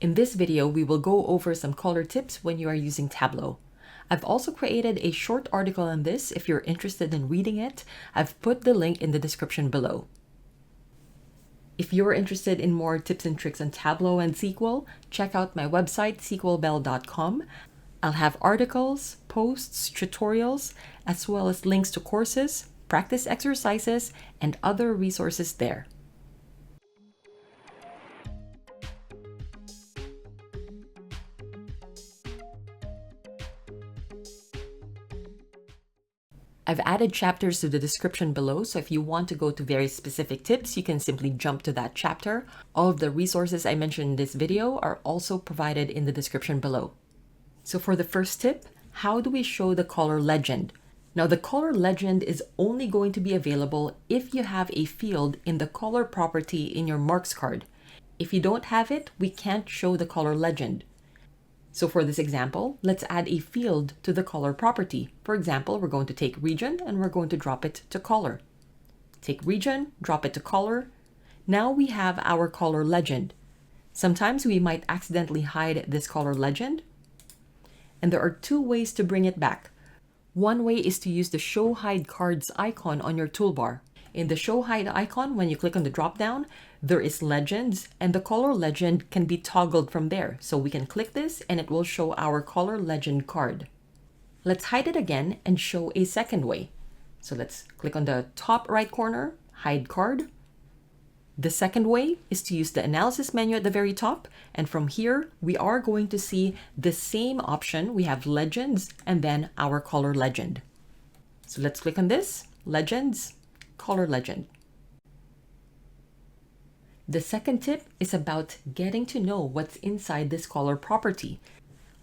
In this video, we will go over some color tips when you are using Tableau. I've also created a short article on this. If you're interested in reading it, I've put the link in the description below. If you're interested in more tips and tricks on Tableau and SQL, check out my website, sqlbelle.com. I'll have articles, posts, tutorials, as well as links to courses, practice exercises, and other resources there. I've added chapters to the description below, so if you want to go to very specific tips, you can simply jump to that chapter. All of the resources I mentioned in this video are also provided in the description below. So for the first tip, how do we show the color legend? Now the color legend is only going to be available if you have a field in the color property in your marks card. If you don't have it, we can't show the color legend. So for this example, let's add a field to the color property. For example, we're going to take region and we're going to drop it to color. Take region, drop it to color. Now we have our color legend. Sometimes we might accidentally hide this color legend. And there are two ways to bring it back. One way is to use the Show Hide Cards icon on your toolbar. In the Show Hide icon, when you click on the drop-down, there is Legends, and the color legend can be toggled from there. So we can click this and it will show our color legend card. Let's hide it again and show a second way. So let's click on the top right corner, Hide Card. The second way is to use the analysis menu at the very top, and from here we are going to see the same option. We have Legends and then our color legend. So let's click on this, Legends, color legend. The second tip is about getting to know what's inside this color property.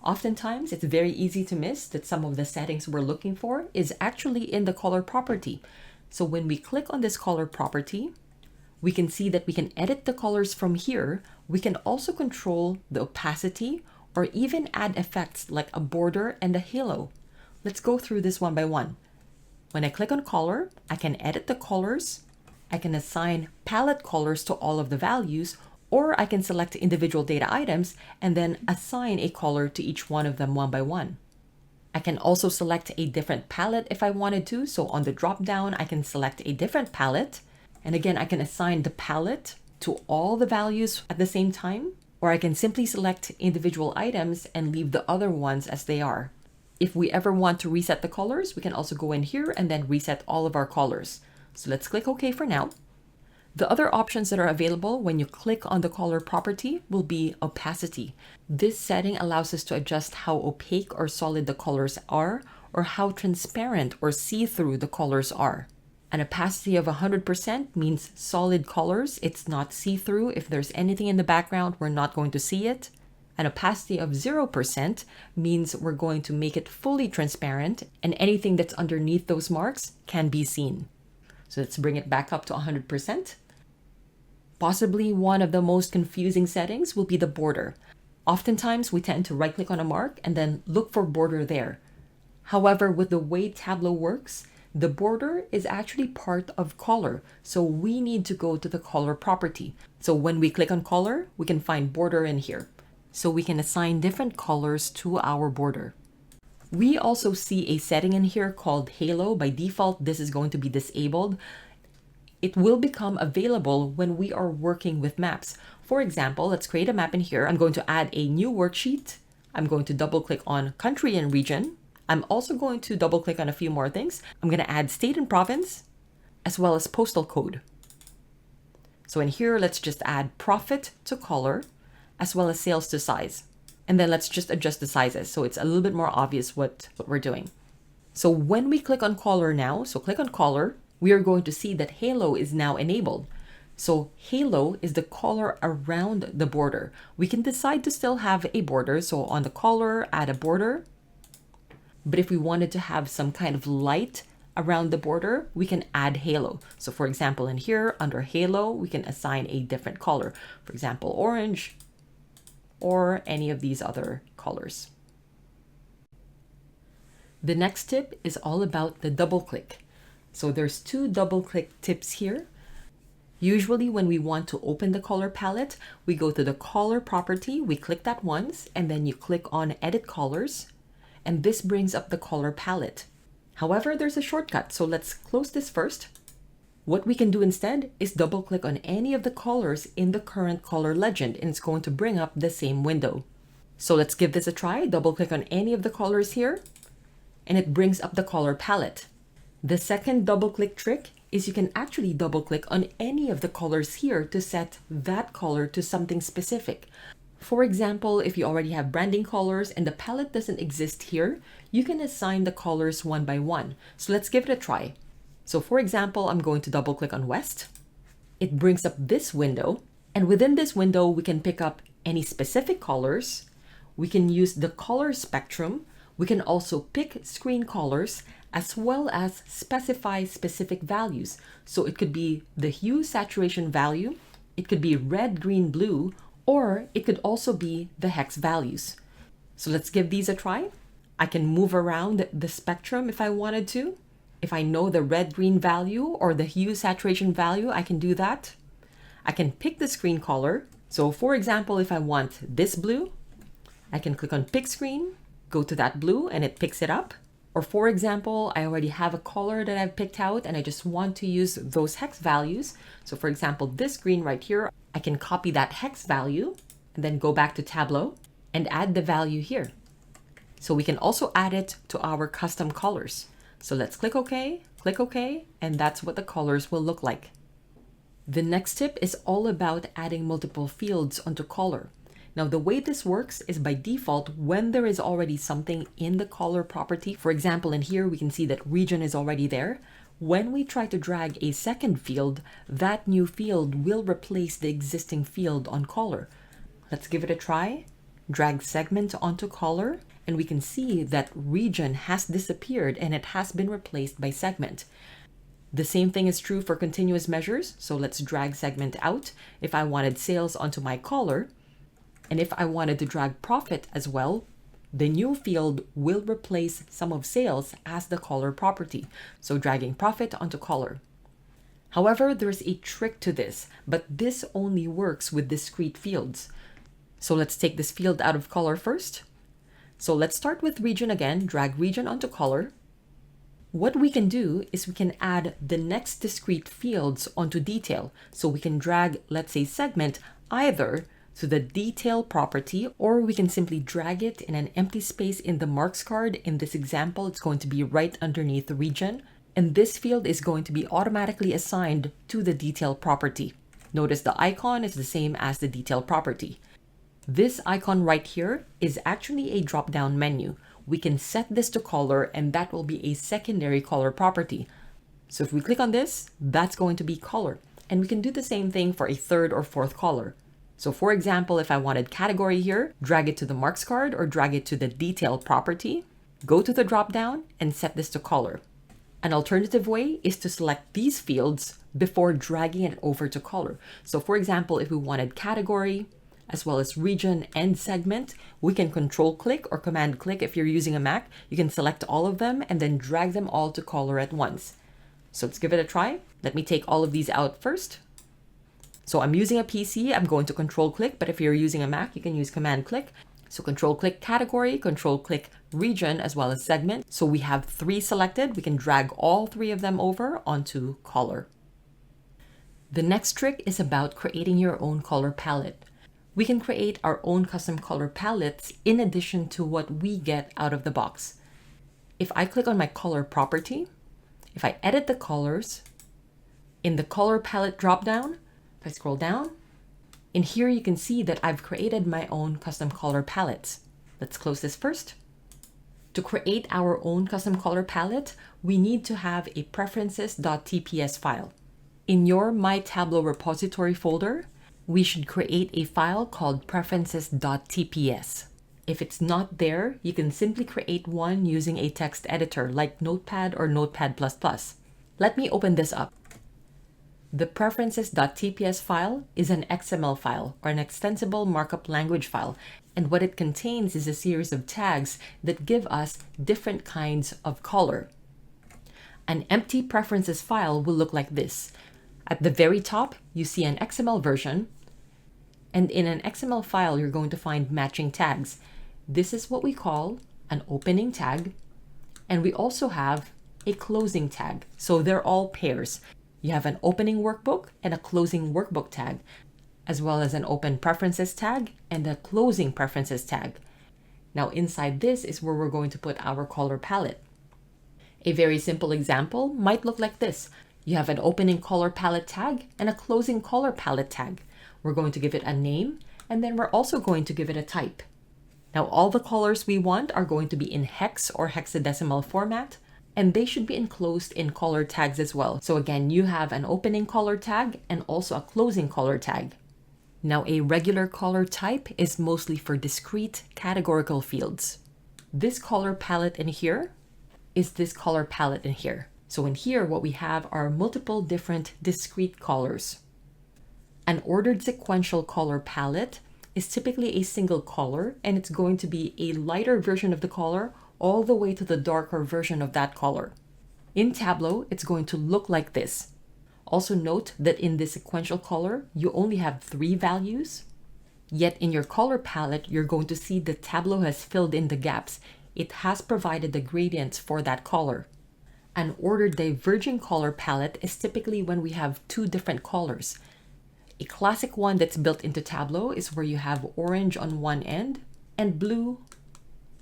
Oftentimes, it's very easy to miss that some of the settings we're looking for is actually in the color property. So when we click on this color property, we can see that we can edit the colors from here. We can also control the opacity or even add effects like a border and a halo. Let's go through this one by one. When I click on color, I can edit the colors. I can assign palette colors to all of the values, or I can select individual data items and then assign a color to each one of them one by one. I can also select a different palette if I wanted to. So on the drop down, I can select a different palette. And again, I can assign the palette to all the values at the same time, or I can simply select individual items and leave the other ones as they are. If we ever want to reset the colors, we can also go in here and then reset all of our colors. So let's click OK for now. The other options that are available when you click on the color property will be opacity. This setting allows us to adjust how opaque or solid the colors are, or how transparent or see-through the colors are. An opacity of 100% means solid colors. It's not see-through. If there's anything in the background, we're not going to see it. An opacity of 0% means we're going to make it fully transparent, and anything that's underneath those marks can be seen. So let's bring it back up to 100%. Possibly one of the most confusing settings will be the border. Oftentimes we tend to right-click on a mark and then look for border there. However, with the way Tableau works, the border is actually part of color, so we need to go to the color property. So when we click on color, we can find border in here. So we can assign different colors to our border. We also see a setting in here called Halo. By default, this is going to be disabled. It will become available when we are working with maps. For example, let's create a map in here. I'm going to add a new worksheet. I'm going to double click on country and region. I'm also going to double click on a few more things. I'm going to add state and province, as well as postal code. So in here, let's just add profit to color, as well as sales to size. And then let's just adjust the sizes so it's a little bit more obvious what we're doing. So when we click on color now, so click on color, we are going to see that halo is now enabled. So halo is the color around the border. We can decide to still have a border. So on the color, add a border. But if we wanted to have some kind of light around the border, we can add halo. So for example, in here under halo, we can assign a different color. For example, orange, or any of these other colors. The next tip is all about the double click. So there's two double click tips here. Usually when we want to open the color palette, we go to the color property, we click that once, and then you click on edit colors, and this brings up the color palette. However, there's a shortcut, so let's close this first. What we can do instead is double click on any of the colors in the current color legend, and it's going to bring up the same window. So let's give this a try. Double click on any of the colors here, and it brings up the color palette. The second double click trick is you can actually double click on any of the colors here to set that color to something specific. For example, if you already have branding colors and the palette doesn't exist here, you can assign the colors one by one. So let's give it a try. So for example, I'm going to double click on West. It brings up this window, and within this window, we can pick up any specific colors. We can use the color spectrum. We can also pick screen colors, as well as specify specific values. So it could be the hue saturation value, it could be red, green, blue, or it could also be the hex values. So let's give these a try. I can move around the spectrum if I wanted to. If I know the red, green value or the hue saturation value, I can do that. I can pick the screen color. So for example, if I want this blue, I can click on pick screen, go to that blue, and it picks it up. Or for example, I already have a color that I've picked out and I just want to use those hex values. So for example, this green right here, I can copy that hex value and then go back to Tableau and add the value here. So we can also add it to our custom colors. So let's click OK, and that's what the colors will look like. The next tip is all about adding multiple fields onto color. Now, the way this works is by default, when there is already something in the color property, for example, in here, we can see that region is already there. When we try to drag a second field, that new field will replace the existing field on color. Let's give it a try. Drag segment onto color, and we can see that region has disappeared and it has been replaced by segment. The same thing is true for continuous measures. So let's drag segment out. If I wanted sales onto my color, and if I wanted to drag profit as well, the new field will replace sum of sales as the color property. So dragging profit onto color. However, there's a trick to this, but this only works with discrete fields. So let's take this field out of color first. So let's start with region again, drag region onto color. What we can do is we can add the next discrete fields onto detail. So we can drag, let's say, segment either to the detail property, or we can simply drag it in an empty space in the marks card. In this example, it's going to be right underneath the region. And this field is going to be automatically assigned to the detail property. Notice the icon is the same as the detail property. This icon right here is actually a drop-down menu. We can set this to color, and that will be a secondary color property. So if we click on this, that's going to be color. And we can do the same thing for a third or fourth color. So for example, if I wanted category here, drag it to the marks card or drag it to the detail property, go to the drop-down and set this to color. An alternative way is to select these fields before dragging it over to color. So for example, if we wanted category, as well as region and segment, we can control click or command click. If you're using a Mac, you can select all of them and then drag them all to color at once. So let's give it a try. Let me take all of these out first. So I'm using a PC, I'm going to control click, but if you're using a Mac, you can use command click. So control click category, control click region, as well as segment. So we have 3 selected. We can drag all 3 of them over onto color. The next trick is about creating your own color palette. We can create our own custom color palettes in addition to what we get out of the box. If I click on my color property, if I edit the colors, in the color palette dropdown, if I scroll down, in here you can see that I've created my own custom color palettes. Let's close this first. To create our own custom color palette, we need to have a preferences.tps file. In your My Tableau repository folder, we should create a file called preferences.tps. If it's not there, you can simply create one using a text editor like Notepad or Notepad++. Let me open this up. The preferences.tps file is an XML file, or an extensible markup language file, and what it contains is a series of tags that give us different kinds of color. An empty preferences file will look like this. At the very top, you see an XML version, and in an XML file, you're going to find matching tags. This is what we call an opening tag, and we also have a closing tag. So they're all pairs. You have an opening workbook and a closing workbook tag, as well as an open preferences tag and a closing preferences tag. Now inside this is where we're going to put our color palette. A very simple example might look like this. You have an opening color palette tag and a closing color palette tag. We're going to give it a name, and then we're also going to give it a type. Now all the colors we want are going to be in hex or hexadecimal format, and they should be enclosed in color tags as well. So again, you have an opening color tag and also a closing color tag. Now a regular color type is mostly for discrete categorical fields. This color palette in here is this color palette in here. So in here, what we have are multiple different discrete colors. An ordered sequential color palette is typically a single color, and it's going to be a lighter version of the color all the way to the darker version of that color. In Tableau, it's going to look like this. Also note that in this sequential color, you only have 3 values. Yet in your color palette, you're going to see that Tableau has filled in the gaps. It has provided the gradients for that color. An ordered diverging color palette is typically when we have 2 different colors. A classic one that's built into Tableau is where you have orange on one end and blue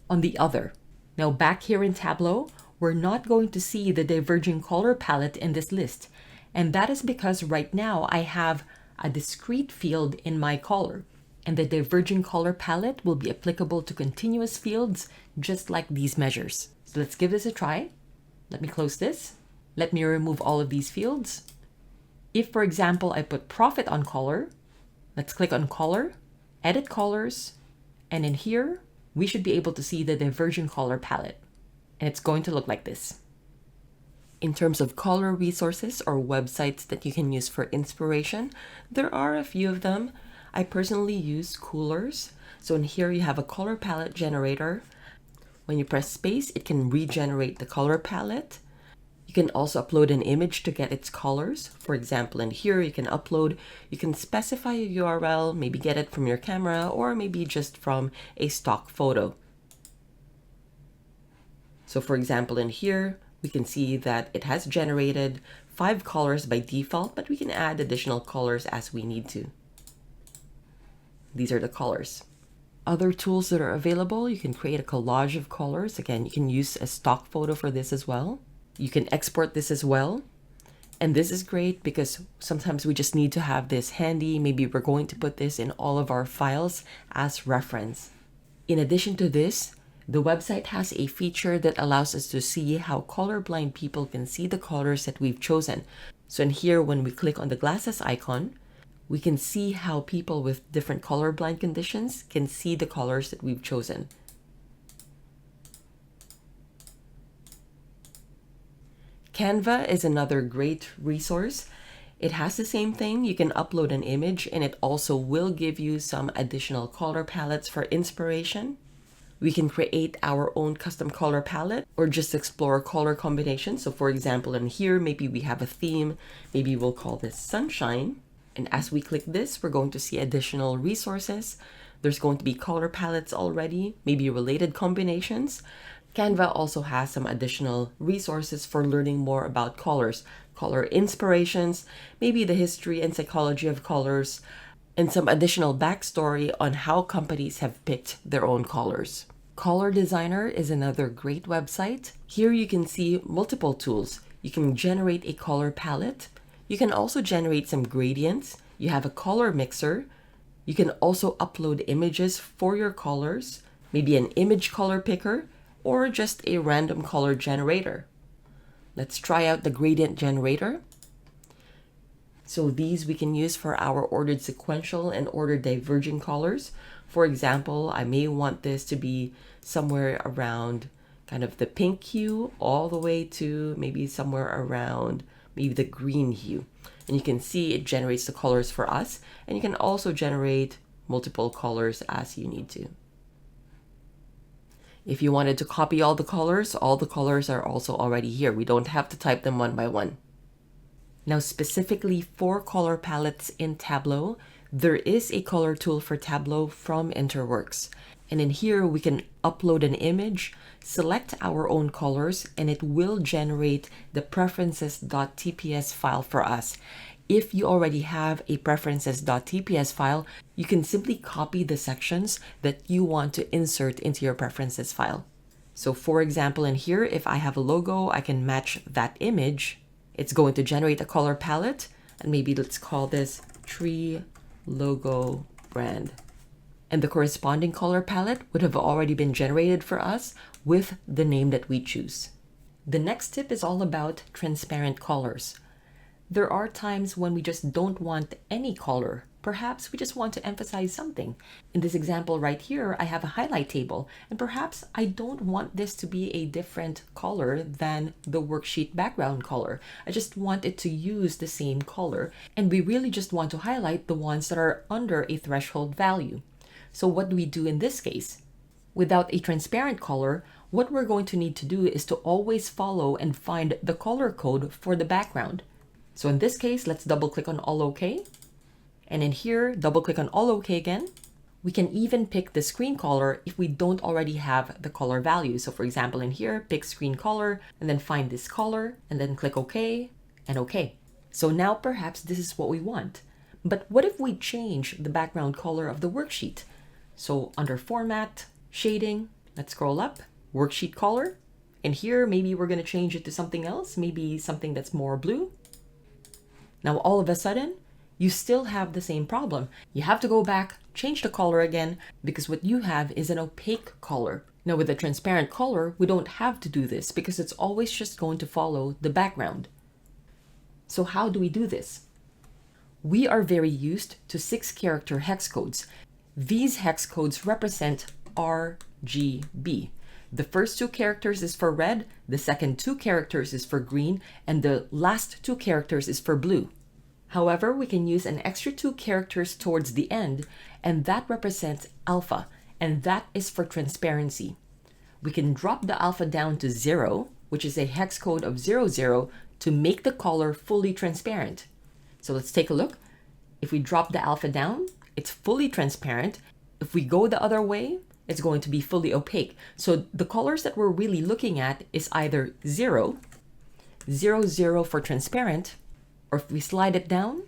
on the other. Now back here in Tableau, we're not going to see the diverging color palette in this list. And that is because right now I have a discrete field in my color, and the diverging color palette will be applicable to continuous fields just like these measures. So let's give this a try. Let me close this. Let me remove all of these fields. If, for example, I put profit on color, let's click on color, edit colors, and in here, we should be able to see the diverging color palette. And it's going to look like this. In terms of color resources or websites that you can use for inspiration, there are a few of them. I personally use Coolors. So in here you have a color palette generator. When you press space, it can regenerate the color palette. You can also upload an image to get its colors. For example, in here you can specify a URL, maybe get it from your camera or maybe just from a stock photo. So for example, in here, we can see that it has generated 5 colors by default, but we can add additional colors as we need to. These are the colors. Other tools that are available, you can create a collage of colors. Again, you can use a stock photo for this as well. You can export this as well. And this is great because sometimes we just need to have this handy. Maybe we're going to put this in all of our files as reference. In addition to this, the website has a feature that allows us to see how colorblind people can see the colors that we've chosen. So in here, when we click on the glasses icon, we can see how people with different colorblind conditions can see the colors that we've chosen. Canva is another great resource. It has the same thing. You can upload an image and it also will give you some additional color palettes for inspiration. We can create our own custom color palette or just explore color combinations. So for example, in here, maybe we have a theme. Maybe we'll call this sunshine. And as we click this, we're going to see additional resources. There's going to be color palettes already, maybe related combinations. Canva also has some additional resources for learning more about colors, color inspirations, maybe the history and psychology of colors, and some additional backstory on how companies have picked their own colors. Color Designer is another great website. Here you can see multiple tools. You can generate a color palette. You can also generate some gradients. You have a color mixer. You can also upload images for your colors, maybe an image color picker, or just a random color generator. Let's try out the gradient generator. So these we can use for our ordered sequential and ordered diverging colors. For example, I may want this to be somewhere around kind of the pink hue all the way to maybe somewhere around maybe the green hue. And you can see it generates the colors for us. And you can also generate multiple colors as you need to. If you wanted to copy all the colors are also already here. We don't have to type them one by one. Now, specifically for color palettes in Tableau, there is a color tool for Tableau from Interworks. And in here, we can upload an image, select our own colors, and it will generate the preferences.tps file for us. If you already have a preferences.tps file, you can simply copy the sections that you want to insert into your preferences file. So for example, in here, if I have a logo, I can match that image. It's going to generate a color palette, and maybe let's call this tree logo brand. And the corresponding color palette would have already been generated for us with the name that we choose. The next tip is all about transparent colors. There are times when we just don't want any color. Perhaps we just want to emphasize something. In this example right here, I have a highlight table, and perhaps I don't want this to be a different color than the worksheet background color. I just want it to use the same color, and we really just want to highlight the ones that are under a threshold value. So what do we do in this case? Without a transparent color, what we're going to need to do is to always follow and find the color code for the background. So in this case, let's double click on all OK. And in here, double click on all OK again. We can even pick the screen color if we don't already have the color value. So for example, in here, pick screen color and then find this color and then click OK and OK. So now perhaps this is what we want. But what if we change the background color of the worksheet? So under Format, Shading, let's scroll up, Worksheet Color. And here, maybe we're going to change it to something else, maybe something that's more blue. Now, all of a sudden, you still have the same problem. You have to go back, change the color again, because what you have is an opaque color. Now, with a transparent color, we don't have to do this because it's always just going to follow the background. So how do we do this? We are very used to 6-character hex codes. These hex codes represent RGB. The first 2 characters is for red, the second 2 characters is for green, and the last 2 characters is for blue. However, we can use an extra 2 characters towards the end, and that represents alpha, and that is for transparency. We can drop the alpha down to 0, which is a hex code of 00, to make the color fully transparent. So let's take a look. If we drop the alpha down, it's fully transparent. If we go the other way, it's going to be fully opaque. So the colors that we're really looking at is either 0, 00 for transparent, or if we slide it down,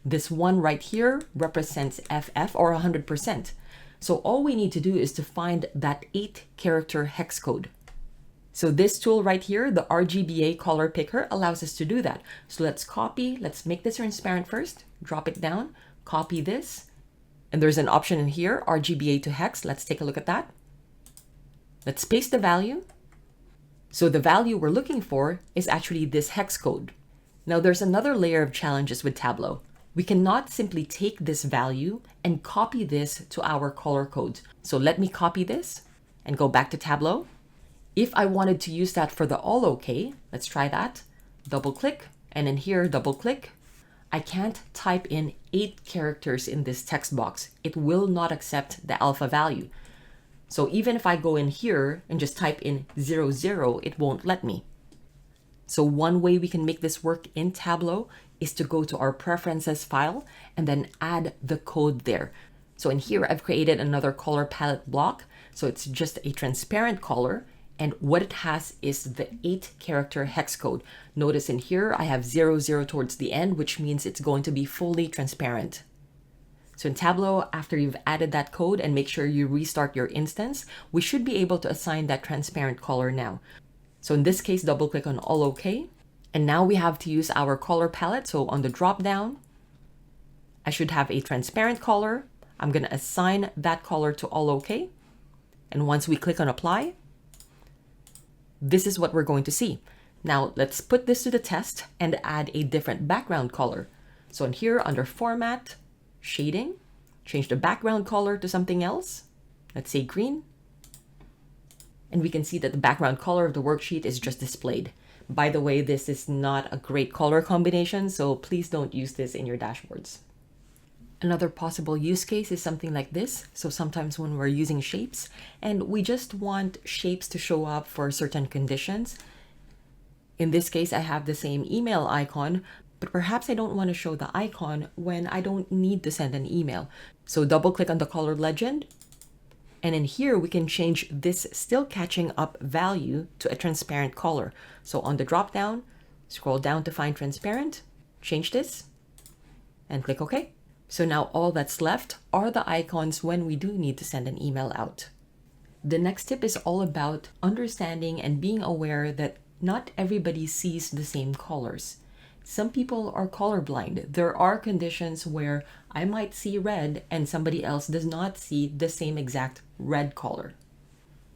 this one right here represents FF or 100%. So all we need to do is to find that 8-character hex code. So this tool right here, the RGBA color picker, allows us to do that. So let's copy, let's make this transparent first, drop it down, copy this, and there's an option in here, RGBA to hex. Let's take a look at that. Let's paste the value. So the value we're looking for is actually this hex code. Now there's another layer of challenges with Tableau. We cannot simply take this value and copy this to our color code. So let me copy this and go back to Tableau. If I wanted to use that for the all OK, let's try that. Double click, and in here, double click. I can't type in 8 characters in this text box. It will not accept the alpha value. So even if I go in here and just type in 00, it won't let me. So one way we can make this work in Tableau is to go to our preferences file and then add the code there. So in here, I've created another color palette block. So it's just a transparent color. And what it has is the 8-character hex code. Notice in here, I have 00 towards the end, which means it's going to be fully transparent. So in Tableau, after you've added that code and make sure you restart your instance, we should be able to assign that transparent color now. So in this case, double click on all OK. And now we have to use our color palette. So on the drop down, I should have a transparent color. I'm going to assign that color to all OK. And once we click on apply, this is what we're going to see. Now let's put this to the test and add a different background color. So in here under Format, Shading, change the background color to something else. Let's say green. And we can see that the background color of the worksheet is just displayed. By the way, this is not a great color combination, so please don't use this in your dashboards. Another possible use case is something like this. So sometimes when we're using shapes and we just want shapes to show up for certain conditions. In this case, I have the same email icon, but perhaps I don't want to show the icon when I don't need to send an email. So double click on the color legend. And in here, we can change this still catching up value to a transparent color. So on the drop down, scroll down to find transparent, change this, and click OK. So now all that's left are the icons when we do need to send an email out. The next tip is all about understanding and being aware that not everybody sees the same colors. Some people are colorblind. There are conditions where I might see red and somebody else does not see the same exact red color.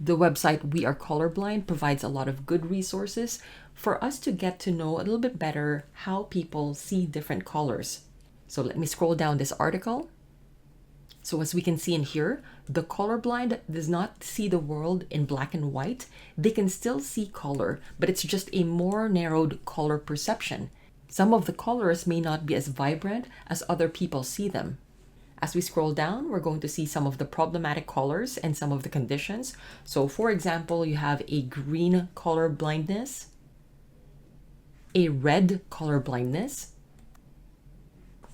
The website We Are Colorblind provides a lot of good resources for us to get to know a little bit better how people see different colors. So let me scroll down this article. So as we can see in here, the colorblind does not see the world in black and white. They can still see color, but it's just a more narrowed color perception. Some of the colors may not be as vibrant as other people see them. As we scroll down, we're going to see some of the problematic colors and some of the conditions. So for example, you have a green color blindness, a red color blindness,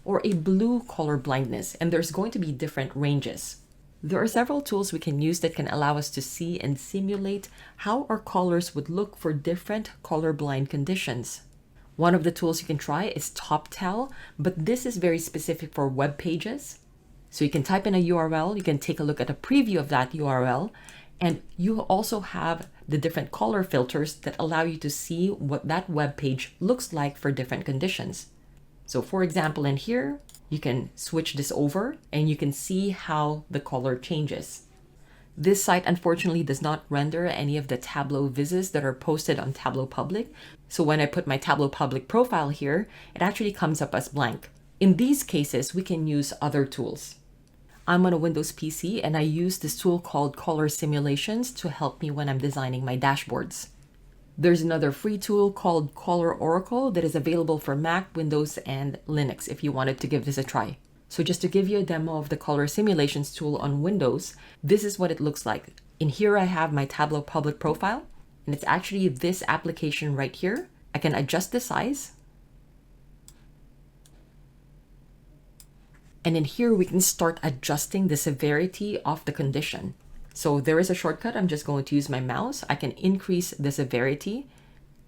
or a blue color blindness, and there's going to be different ranges. There are several tools we can use that can allow us to see and simulate how our colors would look for different colorblind conditions. One of the tools you can try is TopTal, but this is very specific for web pages. So you can type in a URL, you can take a look at a preview of that URL, and you also have the different color filters that allow you to see what that web page looks like for different conditions. So for example, in here, you can switch this over and you can see how the color changes. This site unfortunately does not render any of the Tableau vizzes that are posted on Tableau Public. So when I put my Tableau Public profile here, it actually comes up as blank. In these cases, we can use other tools. I'm on a Windows PC and I use this tool called Color Simulations to help me when I'm designing my dashboards. There's another free tool called Color Oracle that is available for Mac, Windows, and Linux if you wanted to give this a try. So just to give you a demo of the Color Simulations tool on Windows, this is what it looks like. In here, I have my Tableau Public profile, and it's actually this application right here. I can adjust the size. And in here, we can start adjusting the severity of the condition. So there is a shortcut. I'm just going to use my mouse. I can increase the severity.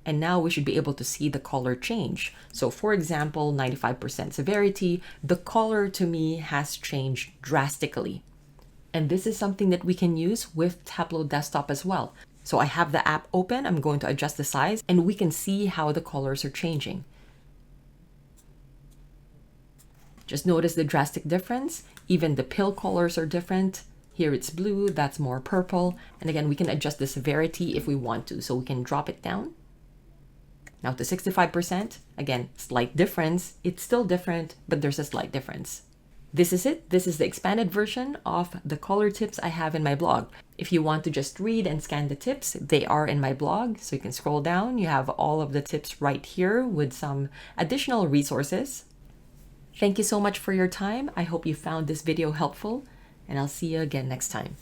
And now we should be able to see the color change. So for example, 95% severity, the color to me has changed drastically. And this is something that we can use with Tableau Desktop as well. So I have the app open, I'm going to adjust the size, and we can see how the colors are changing. Just notice the drastic difference. Even the pill colors are different. Here it's blue, that's more purple. And again, we can adjust the severity if we want to. So we can drop it down. Now to 65%, again, slight difference. It's still different, but there's a slight difference. This is it. This is the expanded version of the color tips I have in my blog. If you want to just read and scan the tips, they are in my blog. So you can scroll down. You have all of the tips right here with some additional resources. Thank you so much for your time. I hope you found this video helpful, and I'll see you again next time.